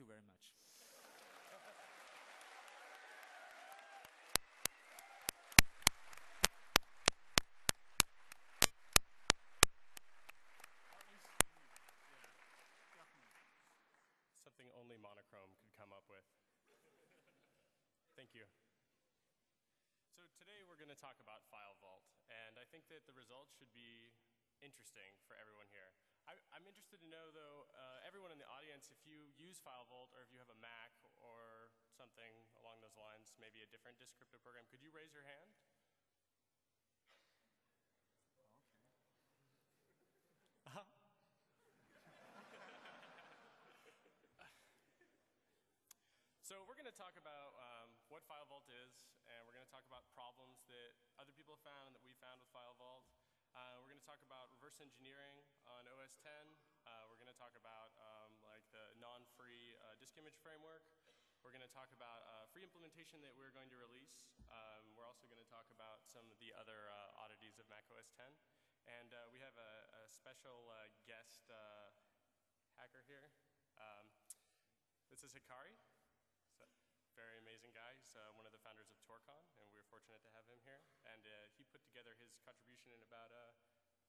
you very much. Something only monochrome could come up with. Thank you. So today we're going to talk about File Vault, and I think that the results should be interesting for everyone here. I'm interested to know, though, everyone in the audience, if you use File Vault or if you have a Mac or something along those lines, maybe a different Descripto program, could you raise your hand? Okay. So we're going to talk about what File Vault is, and we're going to talk about problems that other people have found and that we found with File Vault. We're going to talk about reverse engineering on OS 10. We're going to talk about like the non-free disk image framework. We're going to talk about free implementation that we're going to release. We're also going to talk about some of the other oddities of Mac OS 10. And we have a special guest hacker here. This is Hikari. Very amazing guy. He's one of the founders of TorCon, and we were fortunate to have him here. And he put together his contribution in about,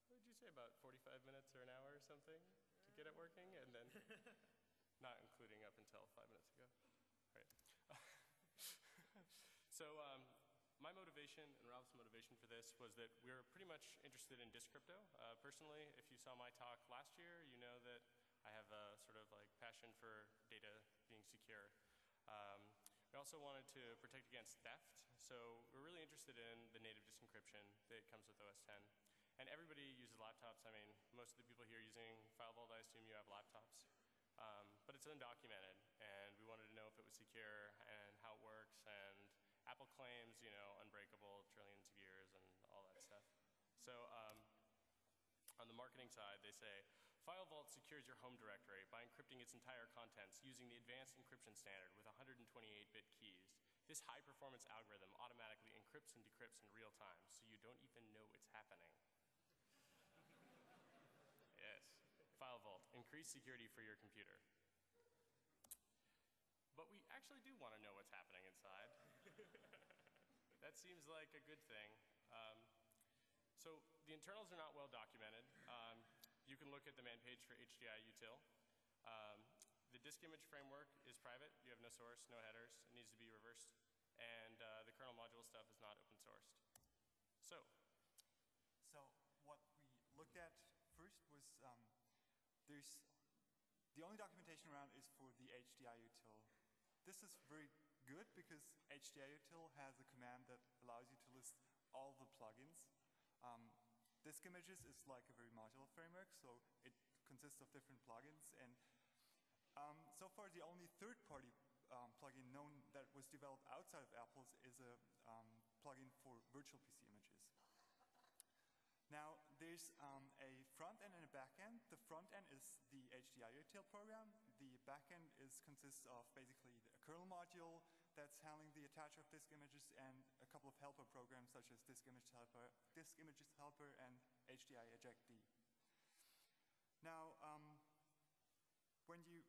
what did you say, about 45 minutes or an hour or something to get it working? And then, not including up until 5 minutes ago. Right. So my motivation and Ralph's motivation for this was that we were pretty much interested in Descripto. Personally, if you saw my talk last year, you know that I have a sort of like passion for data being secure. We also wanted to protect against theft, so we're really interested in the native disk encryption that comes with OS 10. And everybody uses laptops. I mean, most of the people here using File Vault, I assume you have laptops. But it's undocumented, and we wanted to know if it was secure and how it works, and Apple claims, you know, unbreakable, trillions of years, and all that stuff. So on the marketing side, they say, File Vault secures your home directory by encrypting its entire contents using the advanced encryption standard with 128-bit keys. This high-performance algorithm automatically encrypts and decrypts in real time, so you don't even know it's happening. Yes, File Vault, increased security for your computer. But we actually do want to know what's happening inside. That seems like a good thing. So the internals are not well documented. You can look at the man page for HDI util. The disk image framework is private. You have no source, no headers. It needs to be reversed. And the kernel module stuff is not open sourced. So what we looked at first was there's the only documentation around is for the HDI util. This is very good because HDI util has a command that allows you to list all the plugins. Disk images is like a very modular framework, so it consists of different plugins. And so far, the only third-party plugin known that was developed outside of Apple's is a plugin for virtual PC images. Now, there's a front end and a back end. The front end is the HDI util program. The back end consists of basically a kernel module that's handling the attach of disk images and a couple of helper programs such as disk images helper, and HDI ejectd. Now, when you,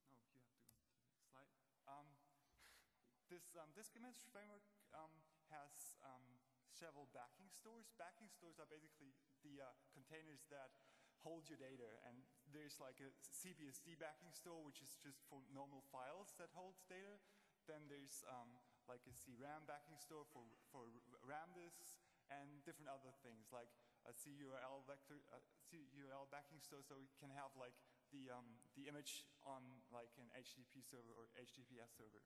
oh, you have to go to the next slide. This disk image framework has several backing stores. Backing stores are basically the containers that hold your data, and there's like a CBSD backing store, which is just for normal files that holds data. Then there's like a CRAM backing store for RAM disks and different other things like a CURL backing store, so it can have like the image on like an HTTP server or HTTPS server.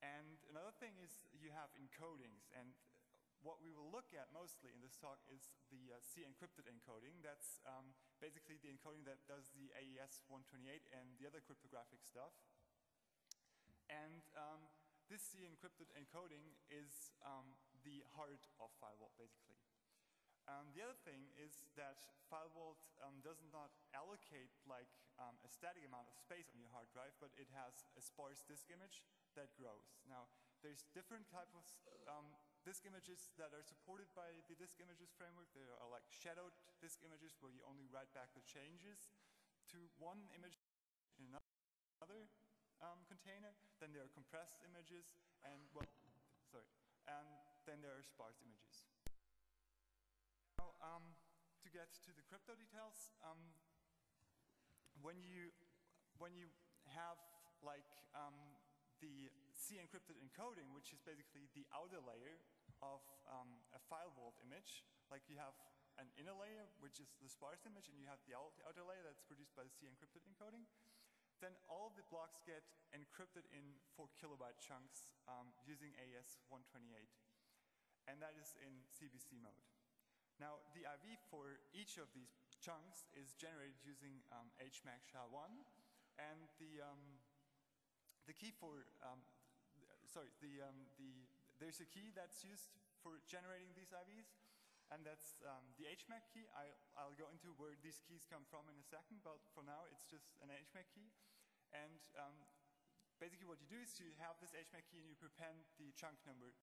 And another thing is you have encodings, and what we will look at mostly in this talk is the C encrypted encoding. That's basically the encoding that does the AES 128 and the other cryptographic stuff. And this C encrypted encoding is the heart of File Vault, basically. The other thing is that File Vault does not allocate like a static amount of space on your hard drive, but it has a sparse disk image that grows. Now, there's different types of disk images that are supported by the disk images framework. There are like shadowed disk images where you only write back the changes to one image in another. container, then there are compressed images, and and then there are sparse images. Now, to get to the crypto details, when you have like the C encrypted encoding, which is basically the outer layer of a file vault image, like you have an inner layer, which is the sparse image, and you have the outer layer that's produced by the C encrypted encoding, then all of the blocks get encrypted in 4 kilobyte chunks using AES-128, and that is in CBC mode. Now, the IV for each of these chunks is generated using HMAC SHA-1, and the key for there's a key that's used for generating these IVs, and that's the HMAC key. I'll go into where these keys come from in a second, but for now it's just an HMAC key. And basically what you do is you have this HMAC key and you prepend the chunk number